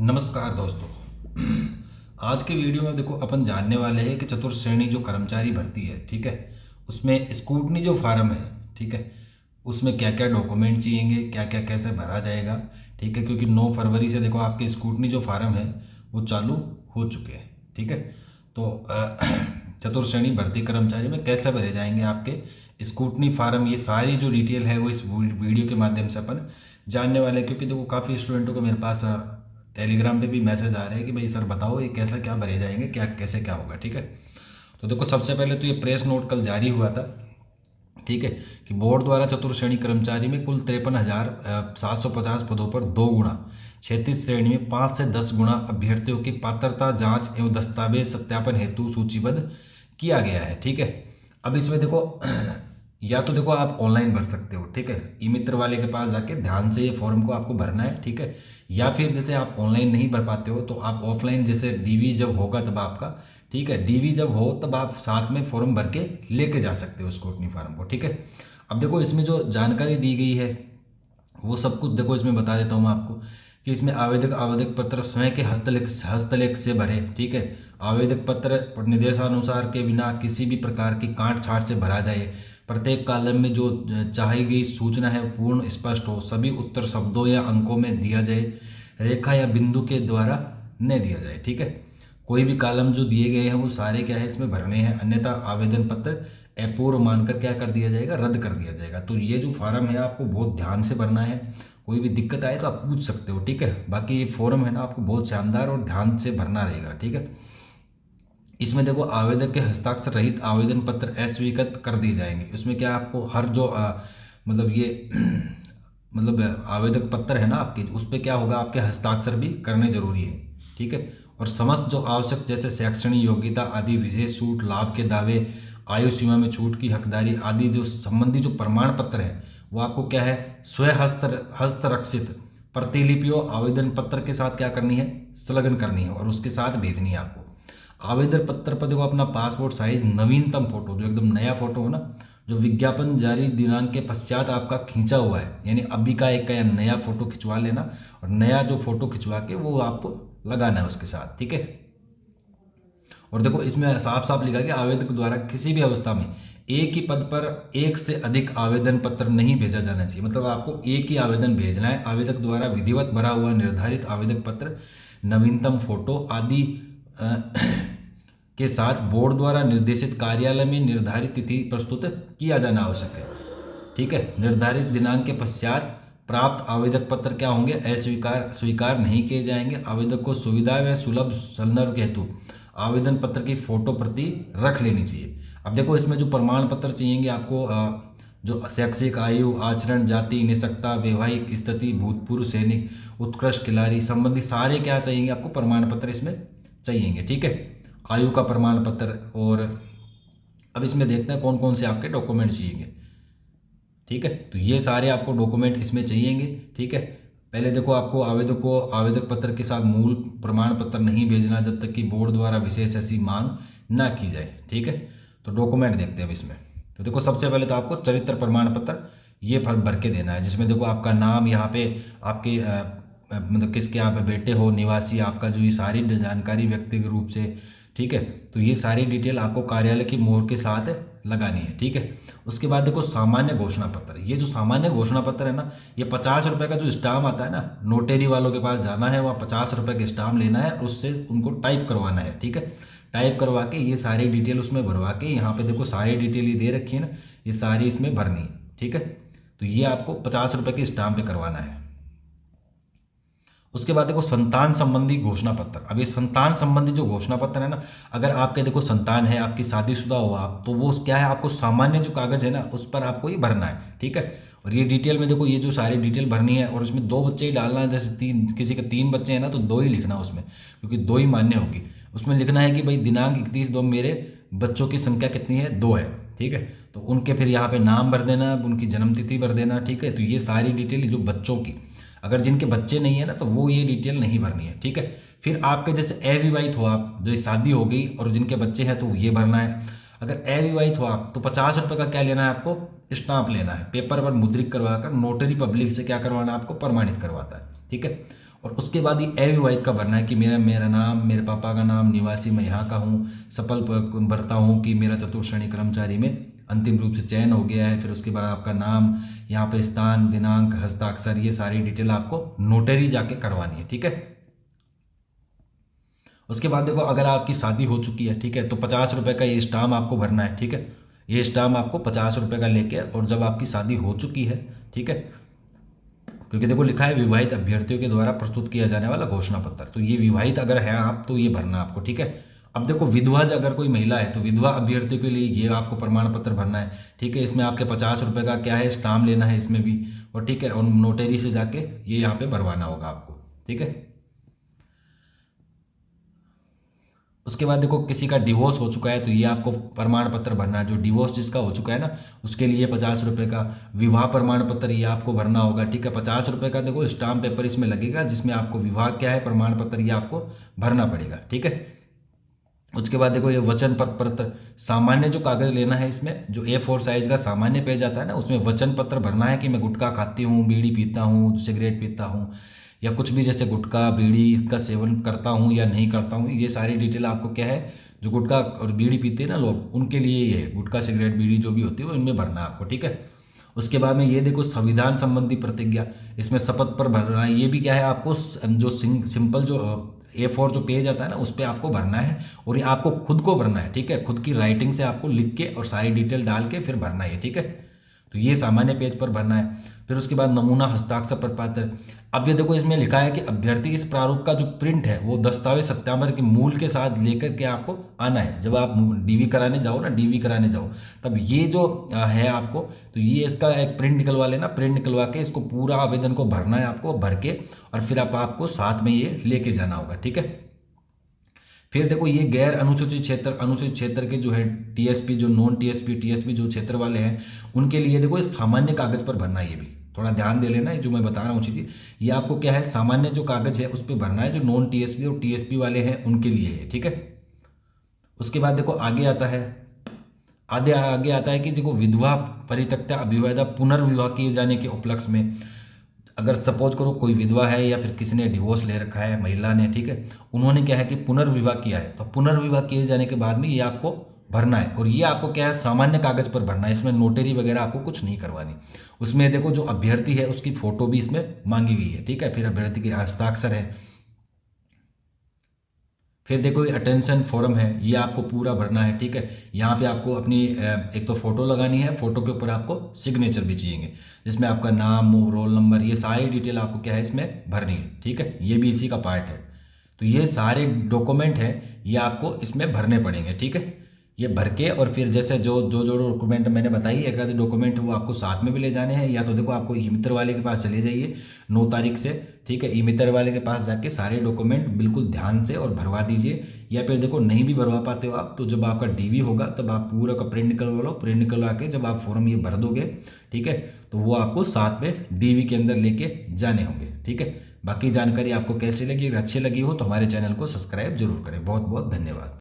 नमस्कार दोस्तों। आज के वीडियो में देखो अपन जानने वाले हैं कि चतुर्थ श्रेणी जो कर्मचारी भर्ती है, ठीक है, उसमें स्कूटनी जो फार्म है, ठीक है, उसमें क्या क्या डॉक्यूमेंट चाहिएंगे, क्या क्या कैसे भरा जाएगा, ठीक है, क्योंकि 9 फरवरी से देखो आपके स्कूटनी जो फार्म है वो चालू हो चुके हैं, ठीक है। तो चतुर्थ श्रेणी भर्ती कर्मचारी में कैसे भरे जाएंगे आपके स्कूटनी फार्म, ये सारी जो डिटेल है वो इस वीडियो के माध्यम से अपन जानने वाले हैं। क्योंकि देखो काफ़ी स्टूडेंटों को मेरे पास टेलीग्राम पे भी मैसेज आ रहे हैं कि भाई सर बताओ ये कैसा क्या भरे जाएंगे, क्या कैसे क्या होगा, ठीक है। तो देखो सबसे पहले तो ये प्रेस नोट कल जारी हुआ था, ठीक है, कि बोर्ड द्वारा चतुर्थ श्रेणी कर्मचारी में कुल 53,750 पदों पर 2 गुना, क्षैतिज श्रेणी में 5 से 10 गुना अभ्यर्थियों की पात्रता जांच एवं दस्तावेज सत्यापन हेतु सूचीबद्ध किया गया है, ठीक है। अब इसमें देखो या तो देखो आप ऑनलाइन भर सकते हो, ठीक है, ई मित्र वाले के पास जाके ध्यान से ये फॉर्म को आपको भरना है, ठीक है। या फिर जैसे आप ऑनलाइन नहीं भर पाते हो तो आप ऑफलाइन, जैसे डीवी जब होगा तब आपका, ठीक है, डीवी जब हो तब आप साथ में फॉर्म भर के लेके जा सकते हो स्क्रूटनी फार्म को, ठीक है। अब देखो इसमें जो जानकारी दी गई है वो सब कुछ देखो इसमें बता देता हूँ मैं आपको कि इसमें आवेदक आवेदक पत्र स्वयं के हस्तलेख से भरे, ठीक है। आवेदक पत्र निर्देशानुसार के बिना किसी भी प्रकार की काट छाट से भरा जाए। प्रत्येक कॉलम में जो चाही गई सूचना है पूर्ण स्पष्ट हो। सभी उत्तर शब्दों या अंकों में दिया जाए, रेखा या बिंदु के द्वारा न दिया जाए, ठीक है। कोई भी कॉलम जो दिए गए हैं वो सारे क्या है इसमें भरने हैं, अन्यथा आवेदन पत्र अपूर्ण मानकर क्या कर दिया जाएगा, रद्द कर दिया जाएगा। तो ये जो फॉर्म है आपको बहुत ध्यान से भरना है, कोई भी दिक्कत आए तो आप पूछ सकते हो, ठीक है। बाकी ये फॉर्म है ना आपको बहुत शानदार और ध्यान से भरना रहेगा, ठीक है। इसमें देखो आवेदक के हस्ताक्षर रहित आवेदन पत्र अस्वीकृत कर दिए जाएंगे। इसमें क्या आपको हर जो मतलब ये मतलब आवेदक पत्र है ना आपके, उस पर क्या होगा आपके हस्ताक्षर भी करने जरूरी है, ठीक है। और समस्त जो आवश्यक जैसे शैक्षणिक योग्यता आदि, विशेष छूट लाभ के दावे, आयु सीमा में छूट की हकदारी आदि जो संबंधी जो प्रमाण पत्र है वो आपको क्या है स्वयं हस्तरक्षित प्रतिलिपियों आवेदन पत्र के साथ क्या करनी है, संलग्न करनी है और उसके साथ भेजनी है आपको। आवेदन पत्र पर देखो अपना पासपोर्ट साइज नवीनतम फोटो, जो एकदम नया फोटो हो ना, जो विज्ञापन जारी दिनांक के पश्चात आपका खींचा हुआ है, यानी अभी का एक का या नया फोटो खिंचवा लेना और नया जो फोटो खिंचवा के वो आपको लगाना है उसके साथ, ठीक है। और देखो इसमें साफ साफ लिखा गया आवेदक द्वारा किसी भी अवस्था में एक ही पद पर एक से अधिक आवेदन पत्र नहीं भेजा जाना चाहिए। मतलब आपको एक ही आवेदन भेजना है। आवेदक द्वारा विधिवत भरा हुआ निर्धारित आवेदक पत्र, नवीनतम फोटो आदि के साथ बोर्ड द्वारा निर्देशित कार्यालय में निर्धारित तिथि प्रस्तुत किया जाना आवश्यक है, ठीक है। निर्धारित दिनांक के पश्चात प्राप्त आवेदक पत्र क्या होंगे, स्वीकार नहीं किए जाएंगे। आवेदक को सुविधा व सुलभ संदर्भ हेतु आवेदन पत्र की फोटो प्रति रख लेनी चाहिए। अब देखो इसमें जो प्रमाण पत्र चाहिएंगे आपको, जो शैक्षिक आयु, आचरण, जाति, निःशक्ता, वैवाहिक स्थिति, भूतपूर्व सैनिक, उत्कृष्ट खिलाड़ी संबंधी सारे क्या चाहिएंगे आपको प्रमाण पत्र इसमें चाहिएंगे, ठीक है। आयु का प्रमाण पत्र। और अब इसमें देखते हैं कौन कौन से आपके डॉक्यूमेंट चाहिएंगे, ठीक है। तो ये सारे आपको डॉक्यूमेंट इसमें चाहिएंगे, ठीक है। पहले देखो आपको आवेदक को आवेदक पत्र के साथ मूल प्रमाण पत्र नहीं भेजना जब तक कि बोर्ड द्वारा विशेष ऐसी मांग ना की जाए, ठीक है। तो डॉक्यूमेंट देखते हैं अब इसमें। तो देखो सबसे पहले तो आपको चरित्र प्रमाण पत्र ये भर के देना है, जिसमें देखो आपका नाम, यहाँ पे आपके मतलब किसके यहाँ पे बेटे हो, निवासी आपका, जो ये सारी जानकारी व्यक्तिगत रूप से, ठीक है। तो ये सारी डिटेल आपको कार्यालय की मोहर के साथ लगानी है, ठीक है। उसके बाद देखो सामान्य घोषणा पत्र। ये जो सामान्य घोषणा पत्र है ना, ये 50 रुपये का जो स्टाम्प आता है ना, नोटेरी वालों के पास जाना है, वहाँ 50 रुपये का स्टाम्प लेना है और उससे उनको टाइप करवाना है, ठीक है। टाइप करवा के ये सारी डिटेल उसमें भरवा के, यहाँ पे देखो सारी डिटेल ये दे रखी है ना, ये सारी इसमें भरनी है, ठीक है। तो ये आपको 50 रुपये के स्टाम्प पे करवाना है। उसके बाद देखो संतान संबंधी घोषणा पत्र। अब ये संतान संबंधी जो घोषणा पत्र है ना, अगर आपके देखो संतान है, आपकी शादीशुदा हो आप, तो वो क्या है आपको सामान्य जो कागज है ना उस पर आपको ही भरना है, ठीक है। और ये डिटेल में देखो ये जो सारी डिटेल भरनी है और उसमें 2 बच्चे ही डालना है। जैसे किसी के 3 बच्चे हैं ना तो 2 ही लिखना उसमें, क्योंकि 2 ही मान्य होगी। उसमें लिखना है कि भाई दिनांक 31/2 मेरे बच्चों की संख्या कितनी है, 2 है, ठीक है। तो उनके फिर यहाँ पे नाम भर देना, उनकी जन्मतिथि भर देना, ठीक है। तो ये सारी डिटेल जो बच्चों की, अगर जिनके बच्चे नहीं है ना तो वो ये डिटेल नहीं भरनी है, ठीक है। फिर आपके जैसे अविवाहित हो आप, जो शादी हो गई और जिनके बच्चे हैं तो ये भरना है। अगर अविवाहित हो आप तो 50 रुपये का क्या लेना है आपको, स्टाम्प लेना है। पेपर पर मुद्रित करवा कर नोटरी पब्लिक से क्या करवाना है आपको, प्रमाणित करवाता है, ठीक है। और उसके बाद ये अविवाहित का भरना है कि मेरा नाम, मेरे पापा का नाम, निवासी मैं यहाँ का हूँ, सफल भरता हूँ कि मेरा चतुर्थ श्रेणी कर्मचारी में अंतिम रूप से चयन हो गया है। फिर उसके बाद आपका नाम, यहाँ पे स्थान, दिनांक, हस्ताक्षर, ये सारी डिटेल आपको नोटरी जाके करवानी है, ठीक है। उसके बाद देखो अगर आपकी शादी हो चुकी है, ठीक है, तो 50 रुपये का ये स्टाम्प आपको भरना है, ठीक है। ये स्टाम्प आपको 50 रुपये का लेके, और जब आपकी शादी हो चुकी है, ठीक है, क्योंकि देखो लिखा है विवाहित अभ्यर्थियों के द्वारा प्रस्तुत किया जाने वाला घोषणा पत्र, तो ये विवाहित अगर है आप तो ये भरना आपको, ठीक है। अब देखो विधवा अगर कोई महिला है तो विधवा अभ्यर्थियों के लिए ये आपको प्रमाण पत्र भरना है, ठीक है। इसमें आपके 50 रुपये का क्या है स्टाम्प लेना है इसमें भी, और ठीक है, और नोटरी से जाके ये यहाँ पे भरवाना होगा आपको, ठीक है। उसके बाद देखो किसी का डिवोर्स हो चुका है तो ये आपको प्रमाण पत्र भरना है, जो डिवोर्स जिसका हो चुका है ना उसके लिए 50 रुपये का। विवाह प्रमाण पत्र ये आपको भरना होगा, ठीक है। 50 रुपये का देखो स्टाम्प पेपर इसमें लगेगा जिसमें आपको विवाह क्या है प्रमाण पत्र ये आपको भरना पड़ेगा, ठीक है। उसके बाद देखो ये वचन पत्र, सामान्य जो कागज़ लेना है इसमें, जो A4 साइज़ का सामान्य पेज आता है ना उसमें वचन पत्र भरना है कि मैं गुटखा खाती हूँ, बीड़ी पीता हूँ, सिगरेट पीता हूँ, या कुछ भी जैसे गुटखा बीड़ी इसका सेवन करता हूँ या नहीं करता हूँ, ये सारी डिटेल आपको क्या है, जो गुटखा और बीड़ी पीते हैं ना लोग उनके लिए ये गुटखा सिगरेट बीड़ी जो भी होती है वो इनमें भरना है आपको, ठीक है। उसके बाद में ये देखो संविधान संबंधी प्रतिज्ञा, इसमें शपथ पर भरना है। ये भी क्या है आपको जो सिंपल जो A4 जो पेज आता है ना उस पर आपको भरना है, और ये आपको खुद को भरना है, ठीक है। खुद की राइटिंग से आपको लिख के और सारी डिटेल डाल के फिर भरना है, ठीक है। तो ये सामान्य पेज पर भरना है। फिर उसके बाद नमूना हस्ताक्षर प्रपत्र। अब ये देखो इसमें लिखा है कि अभ्यर्थी इस प्रारूप का जो प्रिंट है वो दस्तावेज सत्यापन के मूल के साथ लेकर के आपको आना है। जब आप डीवी कराने जाओ ना, डीवी कराने जाओ तब ये जो है आपको, तो ये इसका एक प्रिंट निकलवा लेना। प्रिंट निकलवा के इसको पूरा आवेदन को भरना है आपको, भर के और फिर आपको साथ में ये लेके जाना होगा, ठीक है। फिर देखो ये गैर अनुसूचित क्षेत्र के जो है टीएसपी, जो नॉन टीएसपी, टीएसपी जो क्षेत्र वाले हैं उनके लिए देखो इस सामान्य कागज पर भरना है। ये भी थोड़ा ध्यान दे लेना है जो मैं बता रहा हूँ चीज़ें, ये आपको क्या है सामान्य जो कागज है उस पर भरना है, जो नॉन टीएसपी और टीएसपी वाले हैं उनके लिए है, ठीक है। उसके बाद देखो आगे आता है, आगे आता है कि देखो विधवा परित्यक्ता अविवाहिता पुनर्विवाह किए जाने के उपलक्ष्य में, अगर सपोज करो कोई विधवा है या फिर किसी ने डिवोर्स ले रखा है महिला ने, ठीक है, उन्होंने क्या है कि पुनर्विवाह किया है, तो पुनर्विवाह किए जाने के बाद में ये आपको भरना है। और ये आपको क्या है सामान्य कागज पर भरना है, इसमें नोटरी वगैरह आपको कुछ नहीं करवानी। उसमें देखो जो अभ्यर्थी है उसकी फोटो भी इसमें मांगी गई है, ठीक है। फिर अभ्यर्थी के हस्ताक्षर है। फिर देखो ये अटेंशन फॉर्म है, ये आपको पूरा भरना है, ठीक है। यहाँ पे आपको अपनी एक तो फोटो लगानी है, फोटो के ऊपर आपको सिग्नेचर भी चाहिए जिसमें आपका नाम, रोल नंबर, ये सारी डिटेल आपको क्या है इसमें भरनी है, ठीक है। ये भी इसी का पार्ट है। तो ये सारे डॉक्यूमेंट हैं ये आपको इसमें भरने पड़ेंगे, ठीक है। ये भर के और फिर जैसे जो डॉक्यूमेंट मैंने बताई, एक आधे डॉक्यूमेंट वो आपको साथ में भी ले जाने हैं, या तो देखो आपको ई मित्र वाले के पास चले जाइए 9 तारीख से, ठीक है। ई मित्र वाले के पास जाके सारे डॉक्यूमेंट बिल्कुल ध्यान से और भरवा दीजिए। या फिर देखो नहीं भी भरवा पाते हो आप तो जब आपका डीवी होगा तब आप पूरा का प्रिंट निकलवा लो, प्रिंट निकलवा के जब आप फॉर्म ये भर दोगे, ठीक है, तो वो आपको साथ में डीवी के अंदर लेके जाने होंगे, ठीक है। बाकी जानकारी आपको कैसी लगी, अगर अच्छी लगी हो तो हमारे चैनल को सब्सक्राइब जरूर करें। बहुत बहुत धन्यवाद।